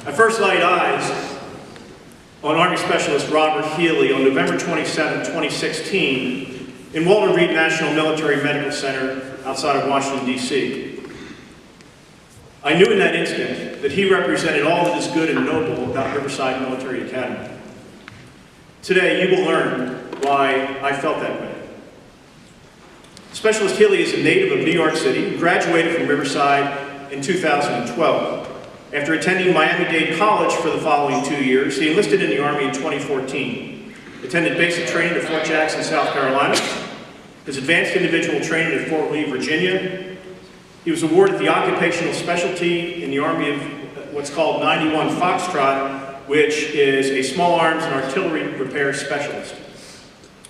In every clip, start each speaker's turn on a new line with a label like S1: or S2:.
S1: I first laid eyes on Army Specialist Robert Healy on November 27, 2016 in Walter Reed National Military Medical Center outside of Washington, D.C. I knew in that instant that he represented all that is good and noble about Riverside Military Academy. Today, you will learn why I felt that way. Specialist Healy is a native of New York City, graduated from Riverside in 2012. After attending Miami-Dade College for the following 2 years, he enlisted in the Army in 2014, attended basic training at Fort Jackson, South Carolina, his advanced individual training at Fort Lee, Virginia. He was awarded the occupational specialty in the Army of what's called 91 Foxtrot, which is a small arms and artillery repair specialist.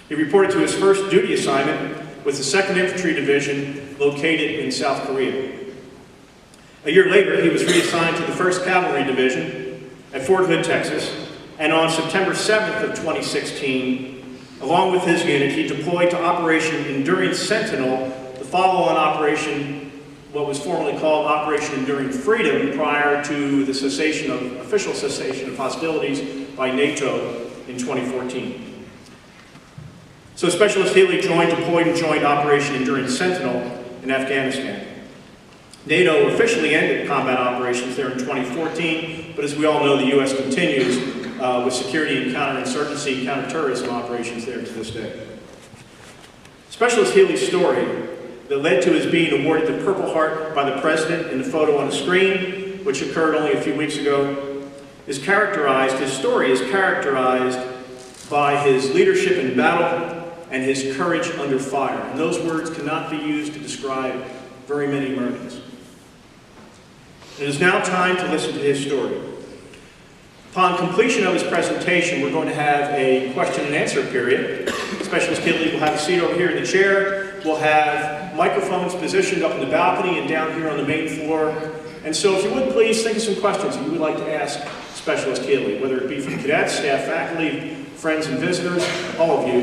S1: He reported to his first duty assignment with the 2nd Infantry Division located in South Korea. A year later, he was reassigned to the 1st Cavalry Division at Fort Hood, Texas, and on September 7th of 2016, along with his unit, he deployed to Operation Enduring Sentinel, the follow-on operation, what was formerly called Operation Enduring Freedom, prior to the official cessation of hostilities by NATO in 2014. So Specialist Healy deployed and joined Operation Enduring Sentinel in Afghanistan. NATO officially ended combat operations there in 2014, but as we all know, the U.S. continues with security and counterinsurgency, counterterrorism operations there to this day. Specialist Healy's story that led to his being awarded the Purple Heart by the President in the photo on the screen, which occurred only a few weeks ago, his story is characterized by his leadership in battle and his courage under fire. And those words cannot be used to describe very many Americans. It is now time to listen to his story. Upon completion of his presentation, we're going to have a question and answer period. Specialist Healy will have a seat over here in the chair. We'll have microphones positioned up in the balcony and down here on the main floor. And so if you would please think of some questions that you would like to ask Specialist Healy, whether it be from cadets, staff, faculty, friends and visitors, all of you.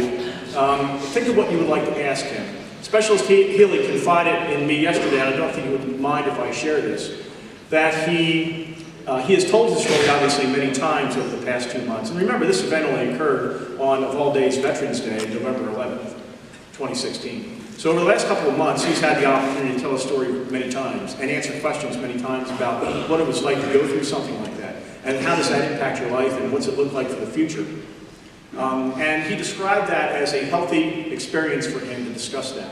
S1: Think of what you would like to ask him. Specialist Healy confided in me yesterday, and I don't think he would mind if I share this, that he has told his story obviously many times over the past 2 months. And remember, this event only occurred on, of all days, Veterans Day, November 11th, 2016. So over the last couple of months, he's had the opportunity to tell his story many times and answer questions many times about what it was like to go through something like that, and how does that impact your life, and what's it look like for the future. And he described that as a healthy experience for him to discuss that.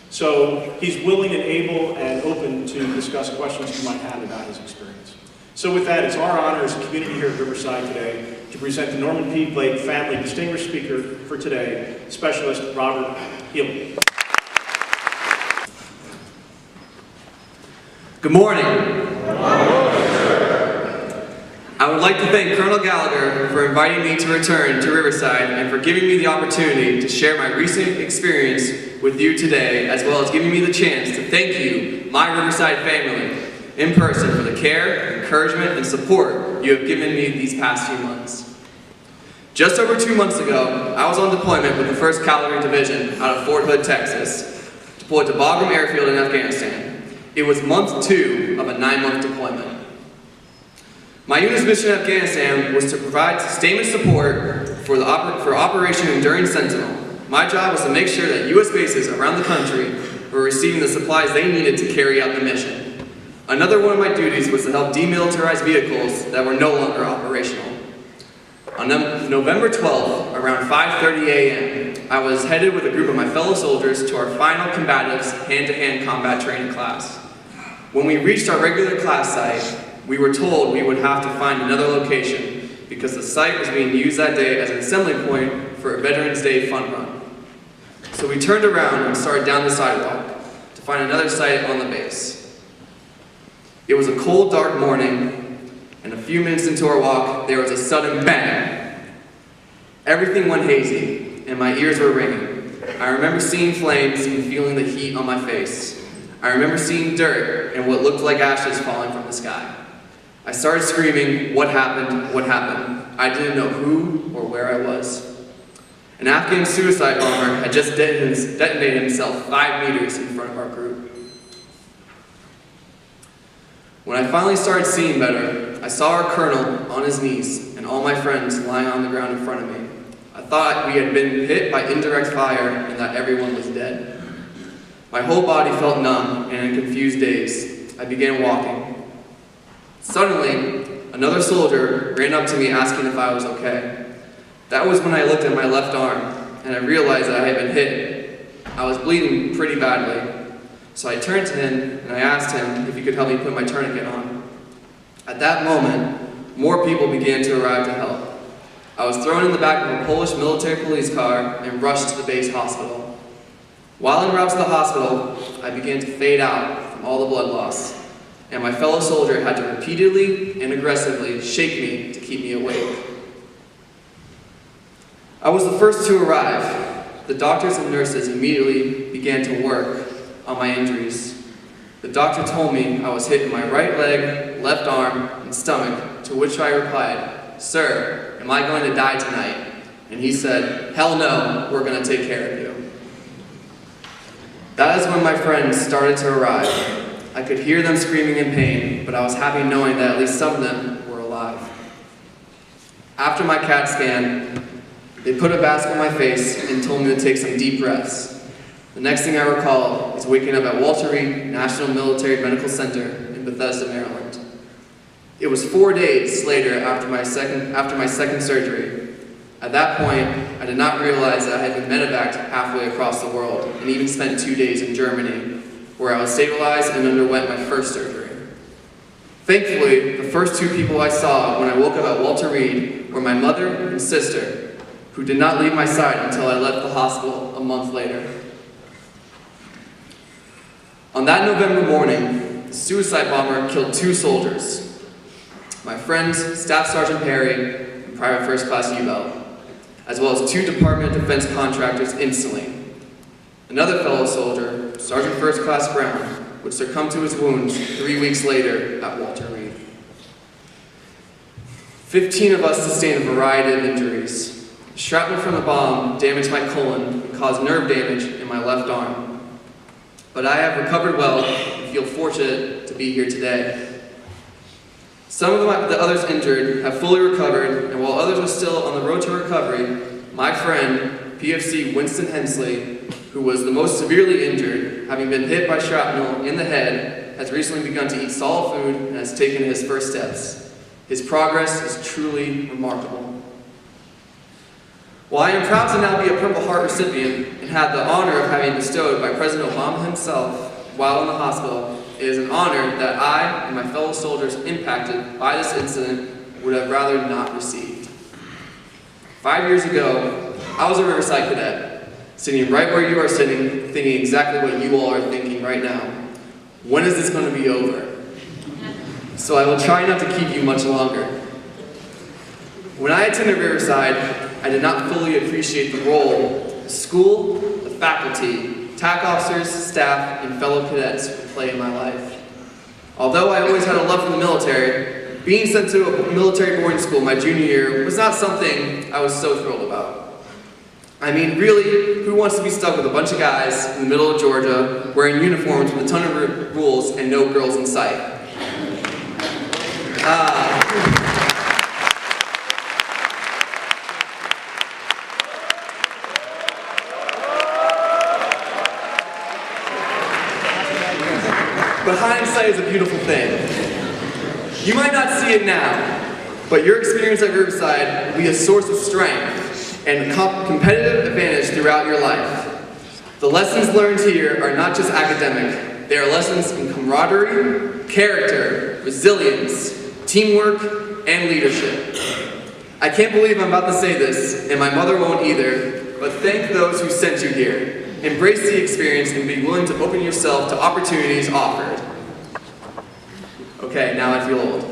S1: So he's willing and able and open to discuss questions you might have about his experience. So with that, it's our honor as a community here at Riverside today to present the Norman P. Blake Family Distinguished Speaker for today, Specialist Robert Healy.
S2: Good morning. Good morning. I would like to thank Colonel Gallagher for inviting me to return to Riverside and for giving me the opportunity to share my recent experience with you today, as well as giving me the chance to thank you, my Riverside family, in person for the care, encouragement, and support you have given me these past few months. Just over 2 months ago, I was on deployment with the 1st Cavalry Division out of Fort Hood, Texas, deployed to Bagram Airfield in Afghanistan. It was month 2 of a 9-month deployment. My unit's mission in Afghanistan was to provide sustainment support for Operation Enduring Sentinel. My job was to make sure that U.S. bases around the country were receiving the supplies they needed to carry out the mission. Another one of my duties was to help demilitarize vehicles that were no longer operational. On November 12th, around 5:30 a.m., I was headed with a group of my fellow soldiers to our final combatives hand-to-hand combat training class. When we reached our regular class site, we were told we would have to find another location because the site was being used that day as an assembly point for a Veterans Day fun run. So we turned around and started down the sidewalk to find another site on the base. It was a cold, dark morning, and a few minutes into our walk, there was a sudden bang. Everything went hazy, and my ears were ringing. I remember seeing flames and feeling the heat on my face. I remember seeing dirt and what looked like ashes falling from the sky. I started screaming, "What happened? What happened?" I didn't know who or where I was. An Afghan suicide bomber had just detonated himself 5 meters in front of our group. When I finally started seeing better, I saw our colonel on his knees and all my friends lying on the ground in front of me. I thought we had been hit by indirect fire and that everyone was dead. My whole body felt numb, and in confused daze, I began walking. Suddenly, another soldier ran up to me asking if I was okay. That was when I looked at my left arm, and I realized that I had been hit. I was bleeding pretty badly. So I turned to him and I asked him if he could help me put my tourniquet on. At that moment, more people began to arrive to help. I was thrown in the back of a Polish military police car and rushed to the base hospital. While en route to the hospital, I began to fade out from all the blood loss, and my fellow soldier had to repeatedly and aggressively shake me to keep me awake. I was the first to arrive. The doctors and nurses immediately began to work on my injuries. The doctor told me I was hit in my right leg, left arm, and stomach, to which I replied, "Sir, am I going to die tonight?" And he said, "Hell no, we're going to take care of you." That is when my friends started to arrive. I could hear them screaming in pain, but I was happy knowing that at least some of them were alive. After my CAT scan, they put a mask on my face and told me to take some deep breaths. The next thing I recall is waking up at Walter Reed National Military Medical Center in Bethesda, Maryland. It was 4 days later after my second surgery. At that point, I did not realize that I had been medevaced halfway across the world and even spent 2 days in Germany, where I was stabilized and underwent my first surgery. Thankfully, the first two people I saw when I woke up at Walter Reed were my mother and sister, who did not leave my side until I left the hospital a month later. On that November morning, a suicide bomber killed 2 soldiers, my friends Staff Sergeant Perry and Private First Class Ubel, as well as 2 Department of Defense contractors instantly. Another fellow soldier, Sergeant First Class Brown, would succumb to his wounds 3 weeks later at Walter Reed. 15 of us sustained a variety of injuries. Shrapnel from the bomb damaged my colon and caused nerve damage in my left arm. But I have recovered well and feel fortunate to be here today. Some of the others injured have fully recovered, and while others are still on the road to recovery, my friend, PFC Winston Hensley, who was the most severely injured, having been hit by shrapnel in the head, has recently begun to eat solid food and has taken his first steps. His progress is truly remarkable. While I am proud to now be a Purple Heart recipient and had the honor of having bestowed by President Obama himself while in the hospital, it is an honor that I and my fellow soldiers impacted by this incident would have rather not received. 5 years ago, I was a Riverside cadet, sitting right where you are sitting, thinking exactly what you all are thinking right now. When is this going to be over? So I will try not to keep you much longer. When I attended Riverside, I did not fully appreciate the role the school, the faculty, TAC officers, staff, and fellow cadets would play in my life. Although I always had a love for the military, being sent to a military boarding school my junior year was not something I was so thrilled about. I mean, really, who wants to be stuck with a bunch of guys in the middle of Georgia wearing uniforms with a ton of rules and no girls in sight? But hindsight is a beautiful thing. You might not see it now, but your experience at Riverside will be a source of strength and competitive advantage throughout your life. The lessons learned here are not just academic, they are lessons in camaraderie, character, resilience, teamwork, and leadership. I can't believe I'm about to say this, and my mother won't either, but thank those who sent you here. Embrace the experience and be willing to open yourself to opportunities offered. Okay, now I feel old.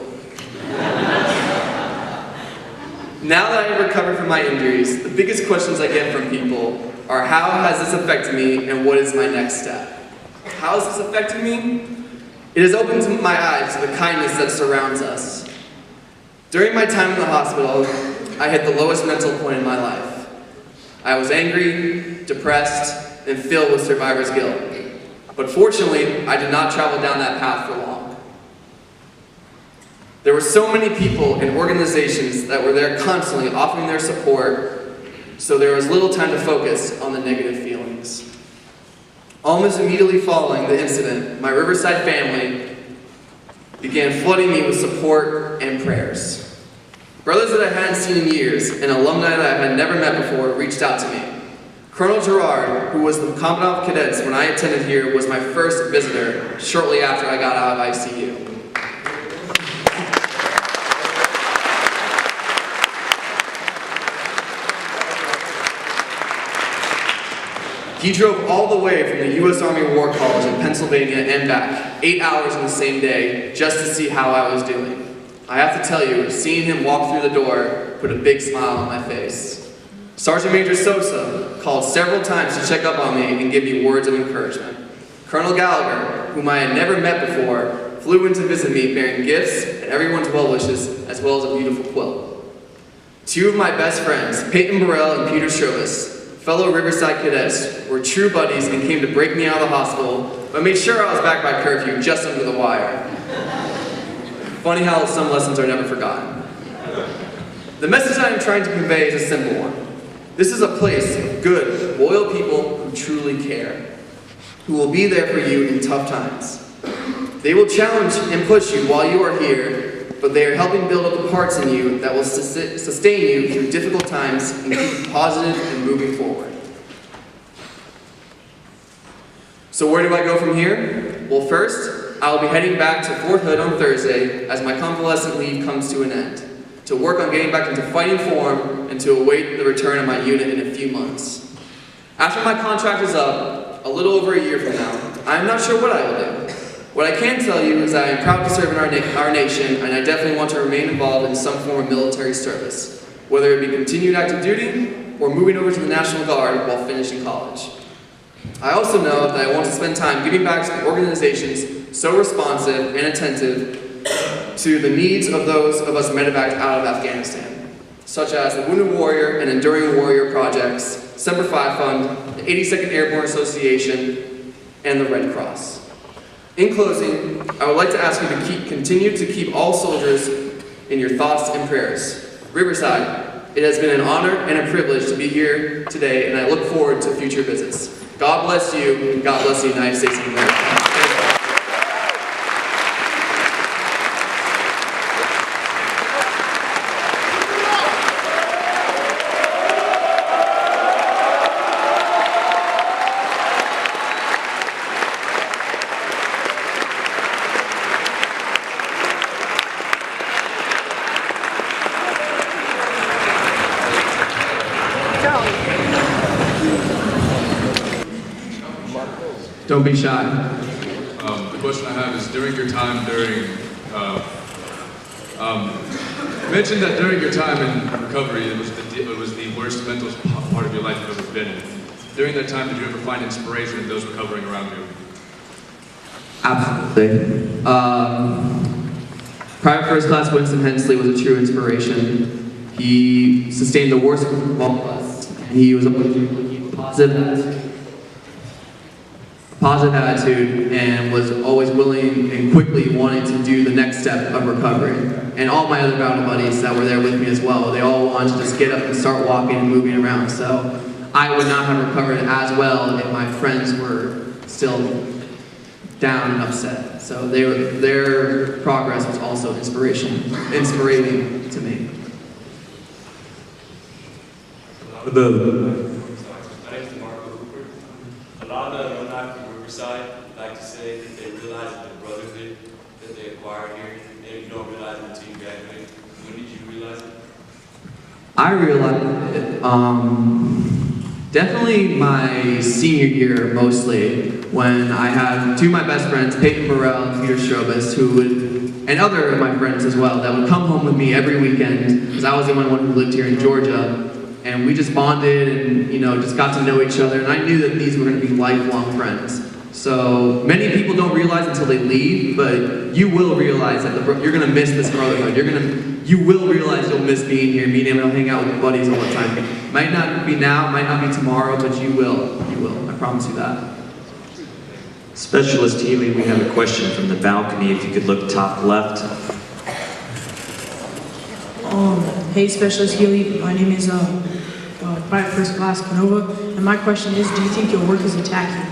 S2: Now that I have recovered from my injuries, the biggest questions I get from people are, how has this affected me and what is my next step? How has this affected me? It has opened my eyes to the kindness that surrounds us. During my time in the hospital, I hit the lowest mental point in my life. I was angry, depressed, and filled with survivor's guilt. But fortunately, I did not travel down that path for long. There were so many people and organizations that were there constantly offering their support, so there was little time to focus on the negative feelings. Almost immediately following the incident, my Riverside family began flooding me with support and prayers. Brothers that I hadn't seen in years and alumni that I had never met before reached out to me. Colonel Gerard, who was the Commandant of Cadets when I attended here, was my first visitor shortly after I got out of ICU. He drove all the way from the U.S. Army War College in Pennsylvania and back, 8 hours in the same day, just to see how I was doing. I have to tell you, seeing him walk through the door put a big smile on my face. Sergeant Major Sosa called several times to check up on me and give me words of encouragement. Colonel Gallagher, whom I had never met before, flew in to visit me bearing gifts and everyone's well wishes, as well as a beautiful quilt. Two of my best friends, Peyton Burrell and Peter Strobus, fellow Riverside cadets, were true buddies and came to break me out of the hospital, but made sure I was back by curfew just under the wire. Funny how some lessons are never forgotten. The message I am trying to convey is a simple one. This is a place of good, loyal people who truly care, who will be there for you in tough times. They will challenge and push you while you are here, but they are helping build up the parts in you that will sustain you through difficult times and keep you positive and moving forward. So where do I go from here? Well, first, I will be heading back to Fort Hood on Thursday as my convalescent leave comes to an end, to work on getting back into fighting form and to await the return of my unit in a few months. After my contract is up, a little over a year from now, I am not sure what I will do. What I can tell you is that I am proud to serve in our nation, and I definitely want to remain involved in some form of military service, whether it be continued active duty or moving over to the National Guard while finishing college. I also know that I want to spend time giving back to the organizations so responsive and attentive to the needs of those of us medevaced out of Afghanistan, such as the Wounded Warrior and Enduring Warrior projects, Semper Fi Fund, the 82nd Airborne Association, and the Red Cross. In closing, I would like to ask you to continue to keep all soldiers in your thoughts and prayers. Riverside, it has been an honor and a privilege to be here today, and I look forward to future visits. God bless you, and God bless the United States of America. Don't be shy.
S3: The question I have is, you mentioned that during your time in recovery, it was the worst mental part of your life you've ever been in. During that time, did you ever find inspiration in those recovering around you?
S2: Absolutely. Private First Class Winston Hensley was a true inspiration. He sustained the worst of all of us, and he was able to keep a positive attitude and was always willing and quickly wanting to do the next step of recovery. And all my other battle buddies that were there with me as well, they all wanted to just get up and start walking and moving around. So I would not have recovered as well if my friends were still down and upset. So their progress was also inspirating to me.
S4: A lot of the alumni from Riverside like to say that they realize that the brotherhood that they acquired here, maybe you don't realize it until you graduate. When did you realize it?
S2: I realized it, definitely my senior year mostly, when I had two of my best friends, Peyton Burrell and Peter Strobus, and other of my friends as well, that would come home with me every weekend, because I was the only one who lived here in Georgia. And we just bonded and, just got to know each other. And I knew that these were going to be lifelong friends. So many people don't realize until they leave, but you will realize that you're going to miss this brotherhood. You will realize you'll miss being here, being able to hang out with your buddies all the time. Might not be now, might not be tomorrow, but you will. You will. I promise you that.
S5: Specialist Healy, we have a question from the balcony. If you could look top left. Hey, Specialist Healy. My name is Private First Class Canova, and my question is, do you think your work is attacking?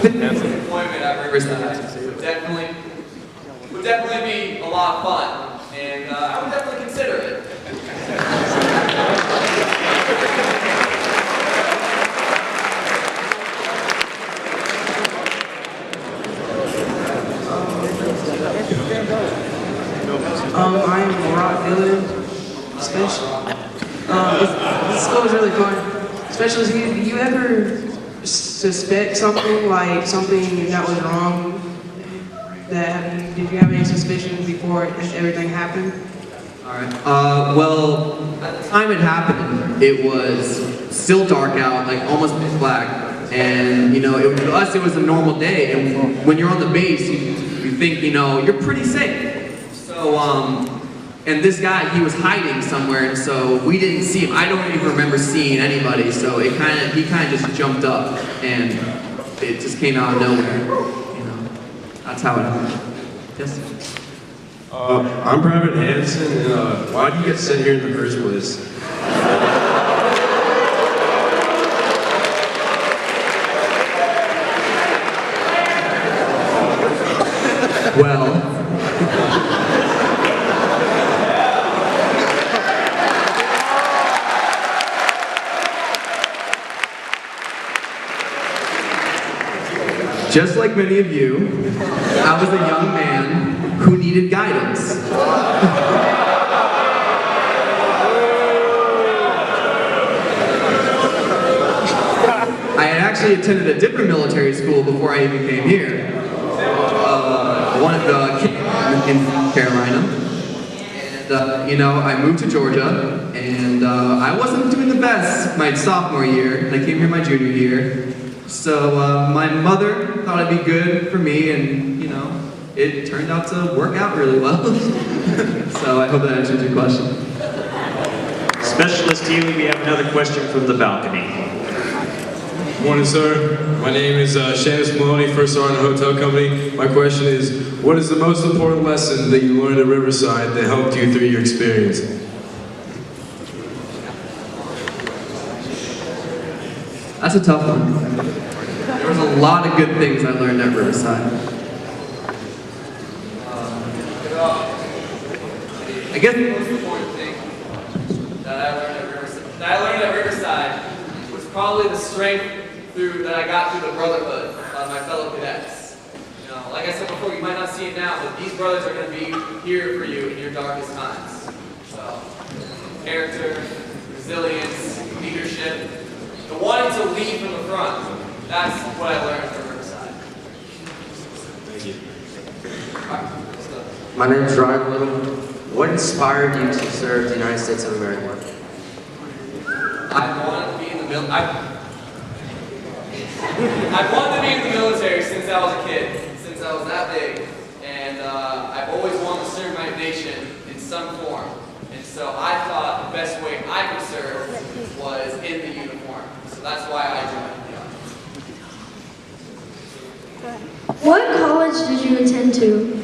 S2: Employment at Riverside would definitely be a lot of fun, and I would definitely consider it.
S5: I am Robert Healy. This school is really fun. Specialist Healy, do you ever suspect something, like something that was wrong? Did you have any suspicions before everything happened?
S2: Alright, well, at the time it happened, it was still dark out, like almost pitch black, and to us it was a normal day, and when you're on the base, you think, you're pretty safe. So, and this guy, he was hiding somewhere, and so we didn't see him. I don't even remember seeing anybody, so he kind of just jumped up, and it just came out of nowhere. That's how it happened. Yes?
S6: I'm Private Hanson, and why did you get sent here in the first place?
S2: Well, just like many of you, I was a young man who needed guidance. I had actually attended a different military school before I even came here. One at the in Carolina. And, I moved to Georgia, and I wasn't doing the best my sophomore year, and I came here my junior year. So my mother thought it'd be good for me, and it turned out to work out really well. So I hope that answers your question.
S7: Specialist Healy, we have another question from the balcony.
S6: Morning, sir. My name is Shannon Maloney, first sergeant hotel company. My question is, what is the most important lesson that you learned at Riverside that helped you through your experience?
S2: That's a tough one. There was a lot of good things I learned at Riverside. I guess the most important thing that I learned at Riverside was probably the strength that I got through the brotherhood of my fellow cadets. Like I said before, you might not see it now, but these brothers are going to be here for you in your darkest times. So, character, resilience, leadership, the wanting to lead from the front. That's what I learned from Riverside.
S6: Thank you.
S2: All right, let's go.
S8: My name is Ryan Little. What inspired you to serve the United States of America?
S2: I wanted to be in the I wanted to be in the military since I was a kid, since I was that big, and I've always wanted to serve my nation in some form. And so I thought the best way I could serve was in the uniform. So that's why I joined the Army.
S9: What college did you attend to?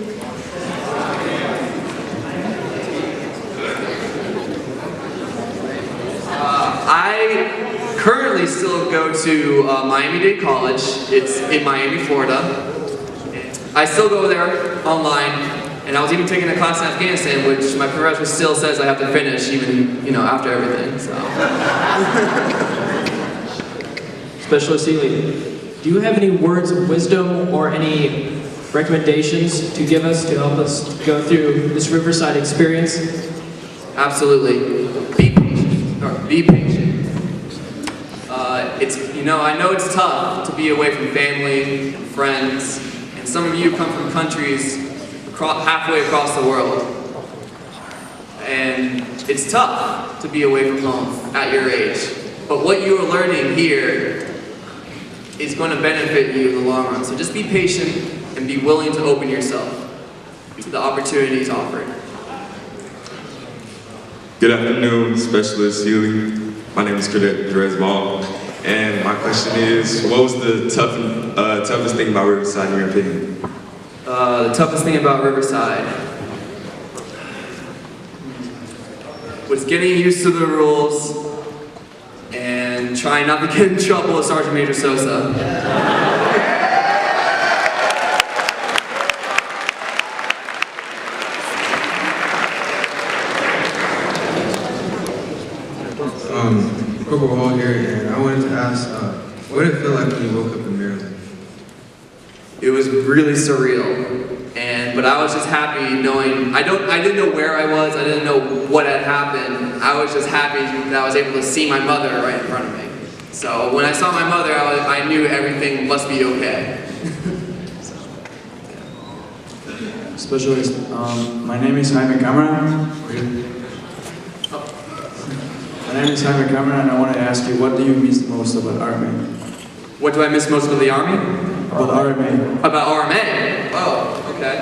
S2: I currently still go to Miami-Dade College. It's in Miami, Florida. I still go there online, and I was even taking a class in Afghanistan, which my professor still says I have to finish, even after everything. So.
S10: Specialist Healy, do you have any words of wisdom or any recommendations to give us to help us go through this Riverside experience?
S2: Absolutely. Be patient. Or be patient. I know it's tough to be away from family and friends, and some of you come from countries halfway across the world. And it's tough to be away from home at your age. But what you are learning here is going to benefit you in the long run. So just be patient and be willing to open yourself to the opportunities offered.
S11: Good afternoon, Specialist Healy. My name is Cadet Dres Ball. And my question is, what was the toughest thing about Riverside in your opinion?
S2: The toughest thing about Riverside was getting used to the rules and trying not to get in trouble with Sergeant Major Sosa.
S6: Corporal Hall here, and I wanted to ask, what did it feel like when you woke up in Maryland?
S2: It was really surreal, but I was just happy knowing, I didn't know where I was, I didn't know what had happened. I was just happy that I was able to see my mother right in front of me. So when I saw my mother, I knew everything must be okay.
S12: Specialist, my name is Jaime Camara. My name is Jaime Camara, and I want to ask you, what do you miss most about Army?
S2: What do I miss most about the Army?
S12: About RMA.
S2: About RMA? Oh, okay.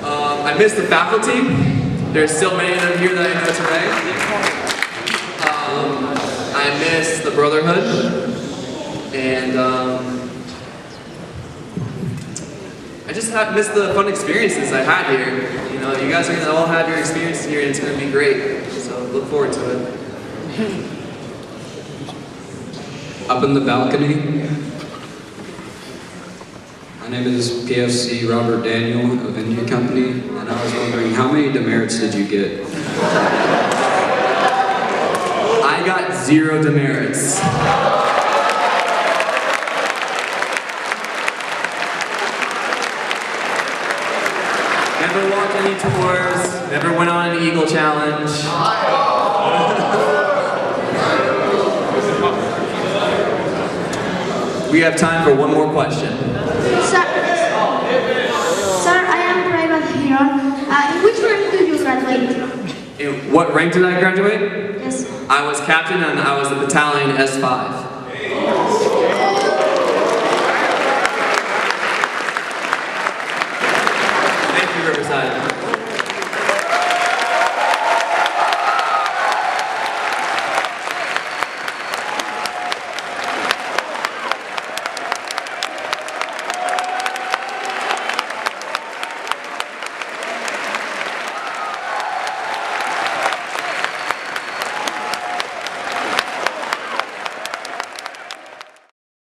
S2: I miss the faculty. There's still many of them here that I know today. I miss the brotherhood. And I just miss the fun experiences I had here. You know, you guys are going to all have your experiences here and it's going to be great. So look forward to it.
S13: Up in the balcony. My name is PFC Robert Daniel of India Company, and I was wondering, how many demerits did you get?
S2: I got 0 demerits. Never walked any tours, never went on an Eagle Challenge. We have time for one more question.
S9: Sir, I am Private Huron. In which rank did you graduate?
S2: In what rank did I graduate?
S9: Yes.
S2: I was captain and I was the Battalion S-5.